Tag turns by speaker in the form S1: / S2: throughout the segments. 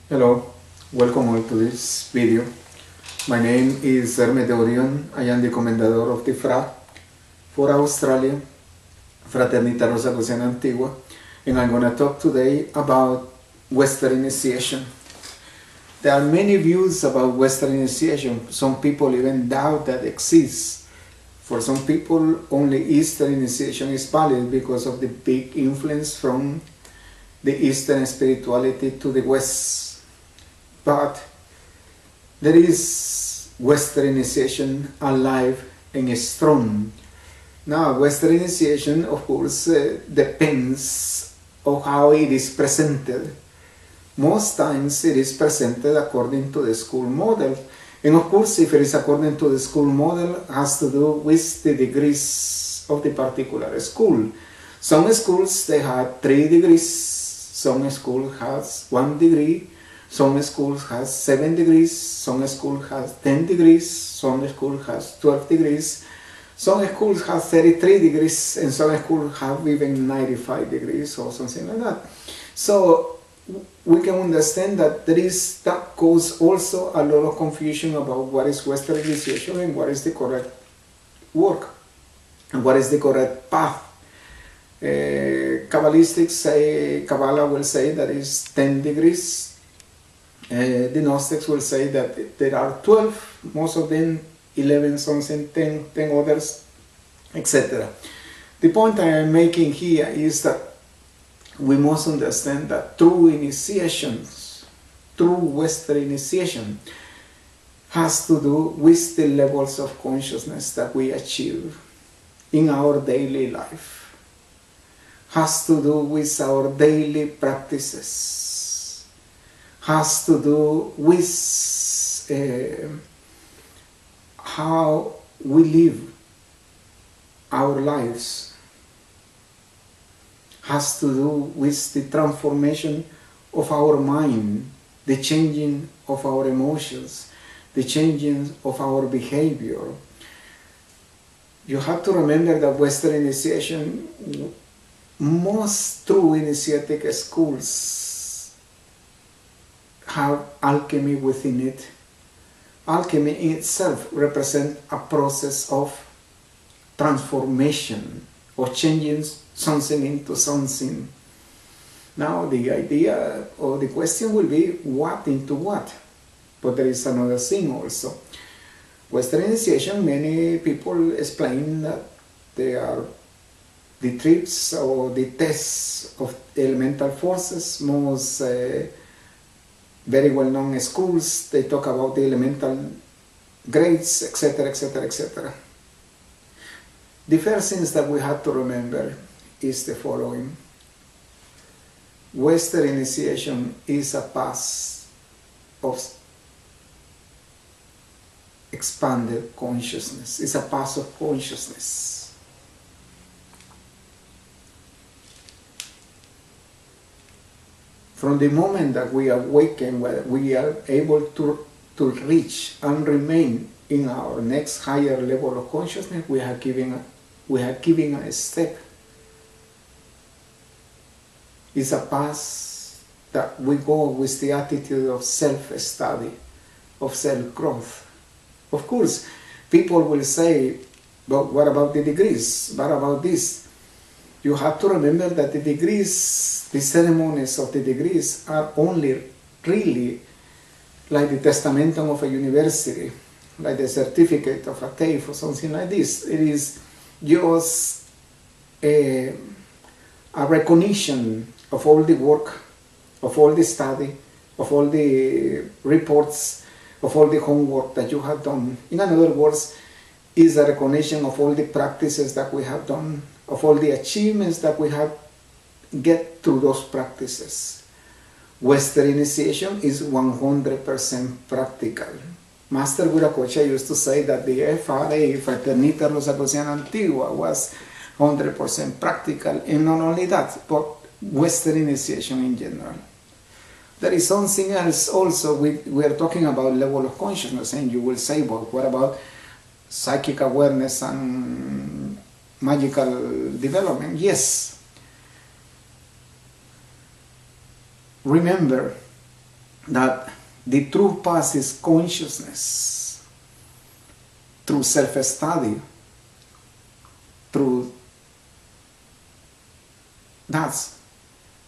S1: Hello, welcome all to this video. My name is Hermes de Orion. I am the Comendador of the FRA for Australia, Fraternita Rosacruciana Antigua, and I'm going to talk today about Western initiation. There are many views about Western initiation. Some people even doubt that exists. For some people, only Eastern initiation is valid because of the big influence from the Eastern spirituality to the West. But there is Western initiation alive and strong. Now, Western initiation, of course, depends on how it is presented. Most times it is presented according to the school model. And of course, if it is according to the school model, it has to do with the degrees of the particular school. Some schools, they have 3 degrees. Some school has 1 degree. Some schools has 7 degrees, some school has 10 degrees, some school has 12 degrees, some schools have 33 degrees, and some schools have even 95 degrees or something like that. So we can understand that that causes also a lot of confusion about what is Western initiation and what is the correct work and what is the correct path. Kabbalistics say, Kabbalah will say that is 10 degrees. The Gnostics will say that there are 12, most of them 11, something, 10 others, etc. The point I am making here is that we must understand that true initiations, true Western initiation, has to do with the levels of consciousness that we achieve in our daily life, has to do with our daily practices, has to do with how we live our lives, has to do with the transformation of our mind, the changing of our emotions, the changing of our behavior. You have to remember that Western initiation, most true initiatic schools have alchemy within it. Alchemy in itself represents a process of transformation, of changing something into something. Now the idea or the question will be what into what? But there is another thing also. Western initiation, many people explain that they are the trips or the tests of elemental forces. Most very well-known schools, they talk about the elemental grades, etc., etc., etc. The first things that we have to remember is the following. Western initiation is a path of expanded consciousness. It's a path of consciousness. From the moment that we awaken, we are able to reach and remain in our next higher level of consciousness, we are giving a step. It's a path that we go with the attitude of self-study, of self-growth. Of course, people will say, but what about the degrees? What about this? You have to remember that the degrees, the ceremonies of the degrees are only really like the testamentum of a university, like the certificate of a TAFE or something like this. It is just a recognition of all the work, of all the study, of all the reports, of all the homework that you have done. In other words, is a recognition of all the practices that we have done, of all the achievements that we have get through those practices. Western initiation is 100% practical. Master Viracocha used to say that the FRA, Fraternita Rosacruciana Antigua, was 100% practical, and not only that, but Western initiation in general. There is something else also. We are talking about level of consciousness, and you will say, well, what about psychic awareness and magical development? Yes. Remember that the true path is consciousness through self-study, through that's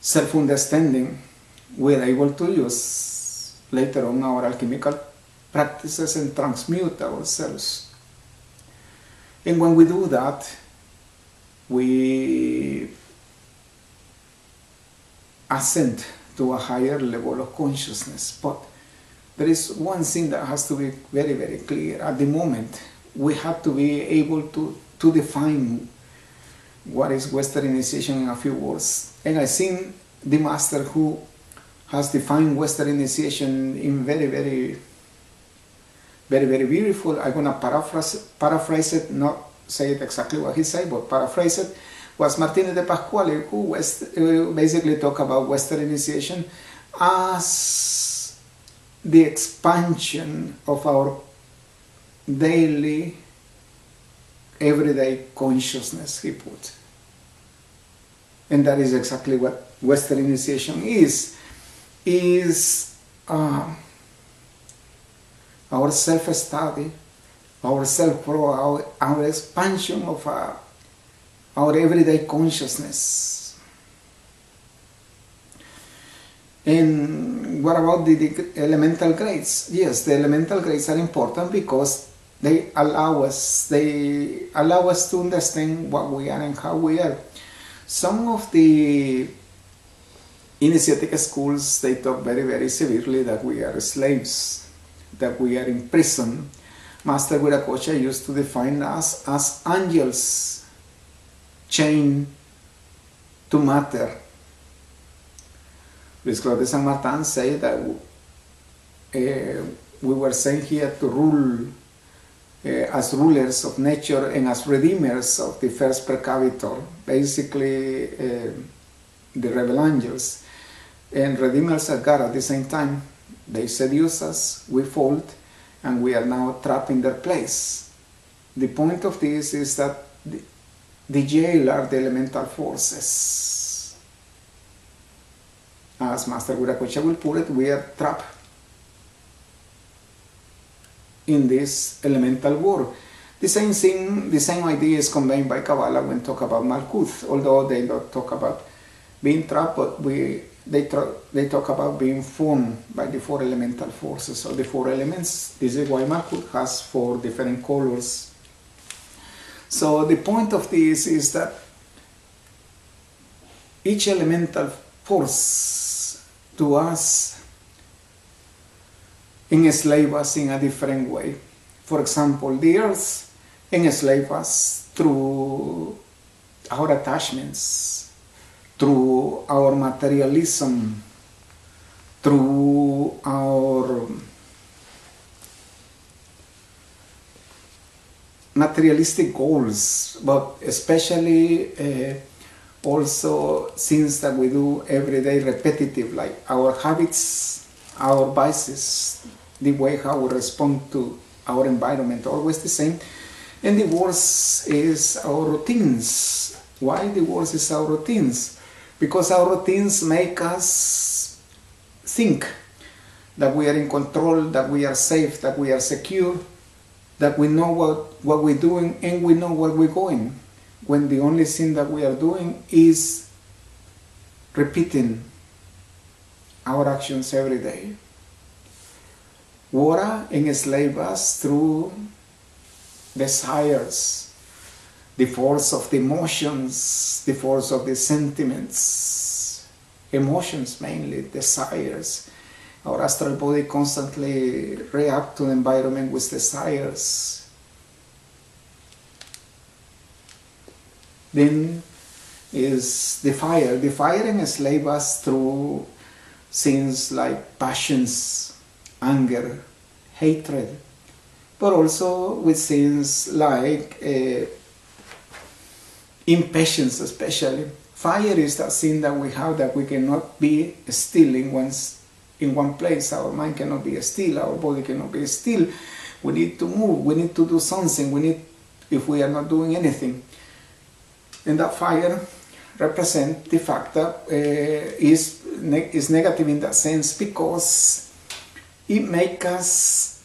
S1: self-understanding. We're able to use later on our alchemical practices and transmute ourselves. And when we do that, we ascend to a higher level of consciousness. But there is one thing that has to be very, very clear. At the moment, we have to be able to define what is Western initiation in a few words. And I think the master who has defined Western initiation in very, very, very, very beautiful. I'm going to paraphrase it, not say it exactly what he said, but paraphrase it, was Martinez de Pasquale, who basically talked about Western initiation as the expansion of our daily, everyday consciousness, he put. And that is exactly what Western initiation is our self-study, our self-growth, our expansion of our everyday consciousness. And what about the elemental grades? Yes, the elemental grades are important because they allow us to understand what we are and how we are. Some of the initiatic schools, they talk very, very severely that we are slaves, that we are in prison. Master Viracocha used to define us as angels chained to matter. Luis Claude de Saint Martin said that we were sent here to rule as rulers of nature and as redeemers of the first precavitors, basically the rebel angels, and redeemers of God at the same time. They seduce us, we fall, and we are now trapped in their place. The point of this is that the jail are the elemental forces. As Master Viracocha will put it, we are trapped in this elemental war. The same thing, the same idea is conveyed by Kabbalah when talk about Malkuth, although they don't talk about being trapped, but they talk about being formed by the four elemental forces or the four elements. This is why Malkuth has four different colors. So the point of this is that each elemental force to us enslave us in a different way. For example, the earth enslaves us through our attachments, through our materialism, through our materialistic goals, but especially also things that we do every day repetitive, like our habits, our vices, the way how we respond to our environment, always the same. And the worst is our routines. Why the worst is our routines? Because our routines make us think that we are in control, that we are safe, that we are secure, that we know what we're doing and we know where we're going, when the only thing that we are doing is repeating our actions every day. Water enslaves us through desires, the force of the emotions, the force of the sentiments, emotions mainly, desires. Our astral body constantly reacts to the environment with desires. Then is the fire. The fire enslaves us through things like passions, anger, hatred, but also with things like impatience especially. Fire is that thing that we have that we cannot be still in one place. Our mind cannot be still, our body cannot be still. We need to move, we need to do something, if we are not doing anything. And that fire represents the fact that is negative in that sense, because it makes us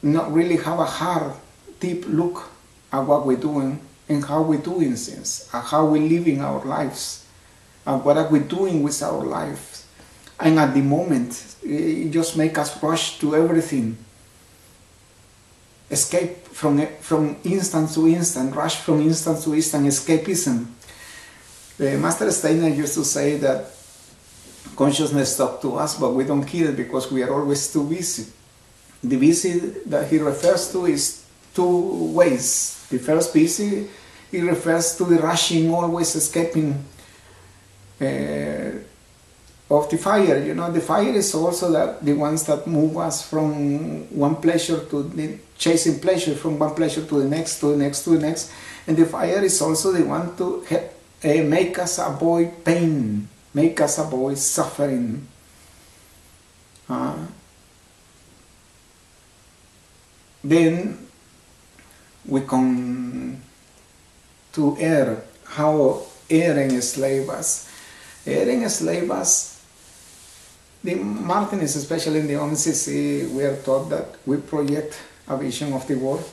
S1: not really have a hard, deep look at what we're doing and how we're doing things, and how we're living our lives, and what are we doing with our lives. And at the moment, it just makes us rush to everything. Escape from instant to instant, rush from instant to instant, escapism. The Master Steiner used to say that consciousness talks to us, but we don't hear it because we are always too busy. The busy that he refers to is two ways. The first busy, he refers to the rushing, always escaping of the fire. You know, the fire is also the ones that move us from one pleasure to the chasing pleasure, from one pleasure to the next, to the next, to the next. And the fire is also the one to make us avoid pain, make us avoid suffering. Then we come to air, how air enslaves us. Air enslaves us. The Martinis, especially in the OMCC, we are taught that we project a vision of the world,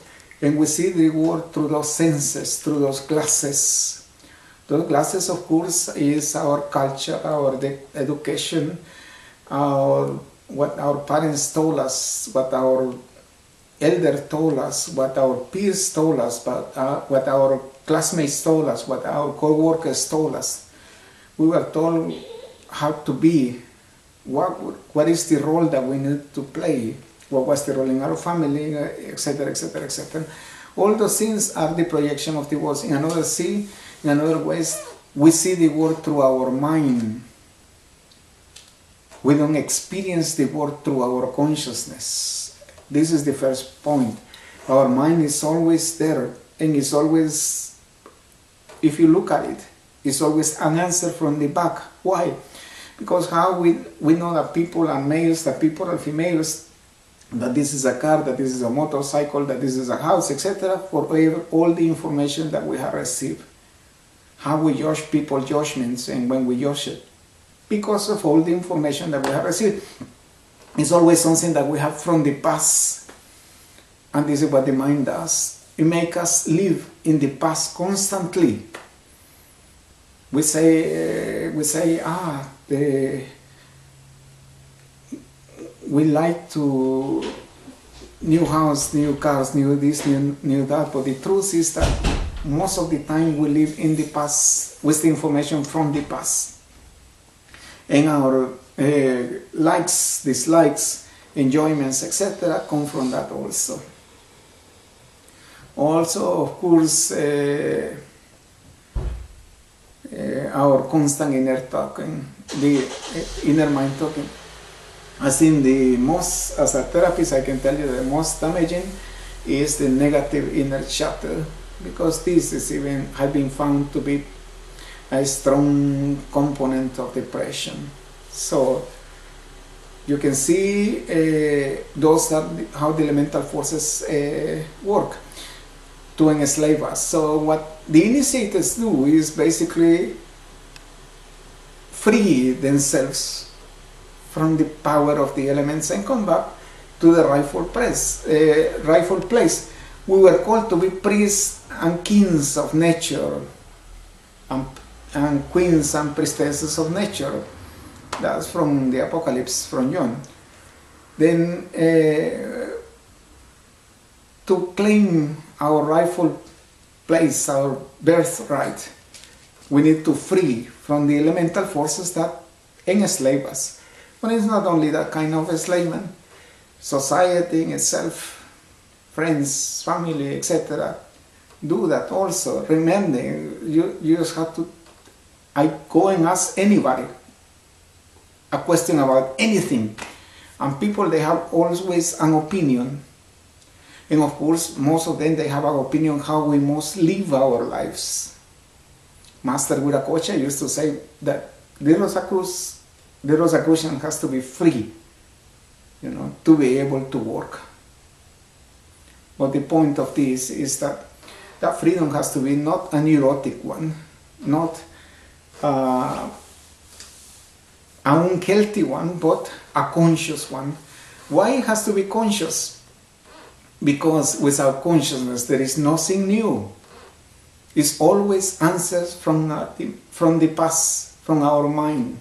S1: and we see the world through those senses, through those glasses. Those glasses, of course, is our culture, our education, what our parents told us, what our elders told us, what our peers told us, what our classmates told us, what our co-workers told us. We were told how to be, what is the role that we need to play, what was the role in our family, etc., etc., etc. All those things are the projection of the world. In another ways, we see the world through our mind. We don't experience the world through our consciousness. This is the first point. Our mind is always there, and it's always, if you look at it, it's always an answer from the back. Why? Because how we know that people are males, that people are females, that this is a car, that this is a motorcycle, that this is a house, etc., for all the information that we have received. How we judge people's judgments and when we judge it. Because of all the information that we have received. It's always something that we have from the past. And this is what the mind does. It makes us live in the past constantly. We say, we like to new house, new cars, new this, new that, but the truth is that most of the time we live in the past with the information from the past. And our likes, dislikes, enjoyments, etc. come from that also. Also, of course, our constant inner talking, the inner mind talking. As a therapist, I can tell you the most damaging is the negative inner chatter, because this is has been found to be a strong component of depression. So you can see how the elemental forces work to enslave us. So what the initiators do is basically free themselves from the power of the elements and come back to the rightful place. We were called to be priests and kings of nature, and queens and priestesses of nature. That's from the Apocalypse, from John. Then to claim our rightful place, our birthright, we need to free from the elemental forces that enslave us. But it's not only that kind of enslavement. Society in itself, friends, family, etc., do that also. Remember, you just have to, I go and ask anybody a question about anything, and people, they have always an opinion. And of course, most of them, they have an opinion how we must live our lives. Master Viracocha used to say that the Rosicrucian has to be free, to be able to work. But the point of this is that freedom has to be not a neurotic one, not an unhealthy one, but a conscious one. Why it has to be conscious? Because without consciousness there is nothing new. It's always answers from the past, from our mind.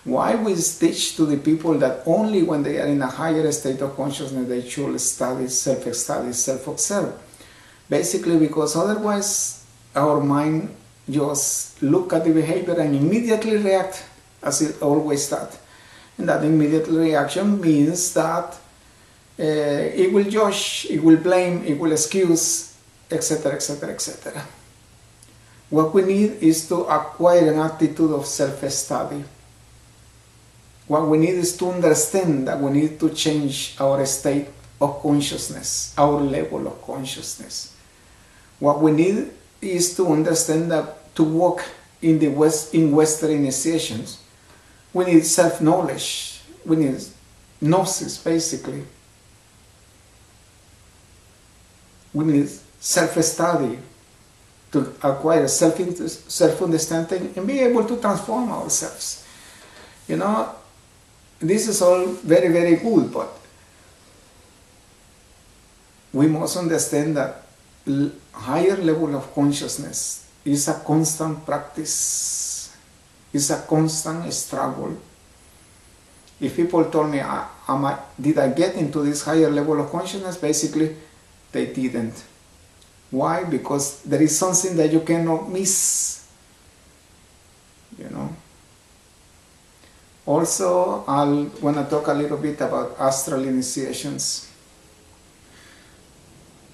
S1: Why we teach to the people that only when they are in a higher state of consciousness they should study, self-observe? Basically because otherwise our mind just look at the behavior and immediately react as it always does. And that immediate reaction means that it will judge, it will blame, it will excuse, etc., etc., etc. What we need is to acquire an attitude of self-study. What we need is to understand that we need to change our state of consciousness, our level of consciousness. What we need is to understand that to walk in Western initiations, we need self-knowledge, we need gnosis basically. We need self-study to acquire self-understanding and be able to transform ourselves. You know, this is all very, very good, but we must understand that higher level of consciousness is a constant practice, is a constant struggle. If people told me, did I get into this higher level of consciousness? Basically, they didn't. Why? Because there is something that you cannot miss, you know. Also, I want to talk a little bit about astral initiations.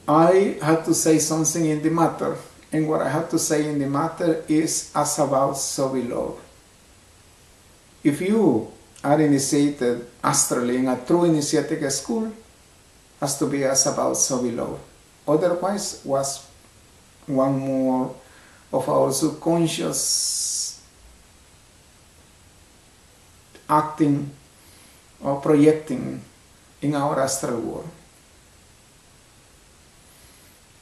S1: I had to say something in the matter, and what I have to say in the matter is as above, so below. If you are initiated astrally in a true initiatic school, has to be as above, so below. Otherwise, was one more of our subconscious acting or projecting in our astral world.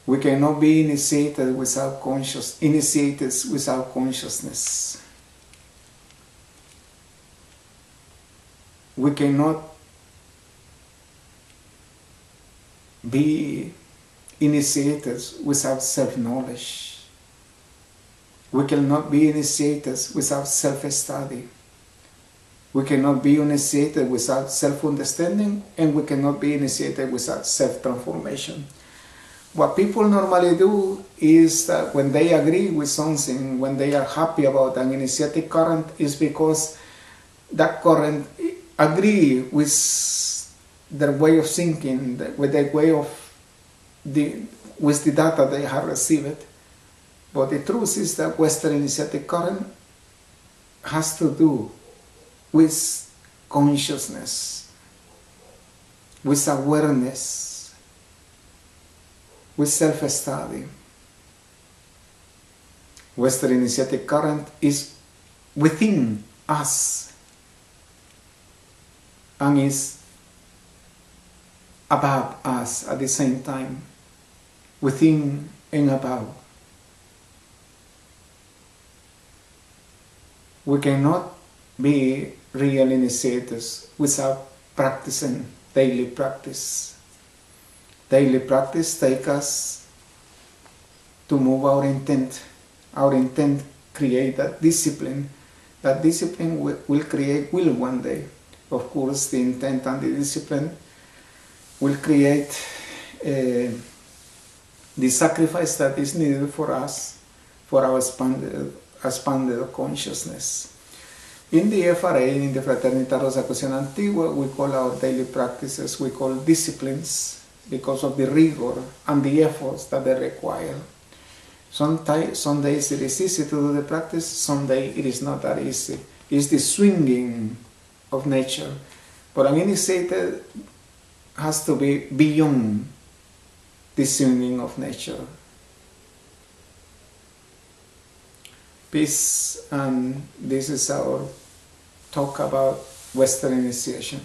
S1: We cannot be initiated without consciousness. We cannot be initiated without self-knowledge. We cannot be initiated without self-study. We cannot be initiated without self-understanding, and we cannot be initiated without self-transformation. What people normally do is that when they agree with something, when they are happy about an initiatic current, is because that current agree with their way of thinking, with their way of with the data they have received. But the truth is that Western initiatic current has to do with consciousness, with awareness, with self-study. Western initiatic current is within us and is above us at the same time, within and above. We cannot be real initiators without practicing daily practice. Daily practice takes us to move our intent. Our intent create that discipline. That discipline will create will one day. Of course, the intent and the discipline will create the sacrifice that is needed for us, for our expanded consciousness. In the FRA, in the Fraternidad Rosacruciana Antigua, we call our daily practices, we call disciplines, because of the rigor and the efforts that they require. Some days it is easy to do the practice, some days it is not that easy. It's the swinging of nature. But an initiated has to be beyond the swinging of nature. Peace, and this is our talk about Western initiation.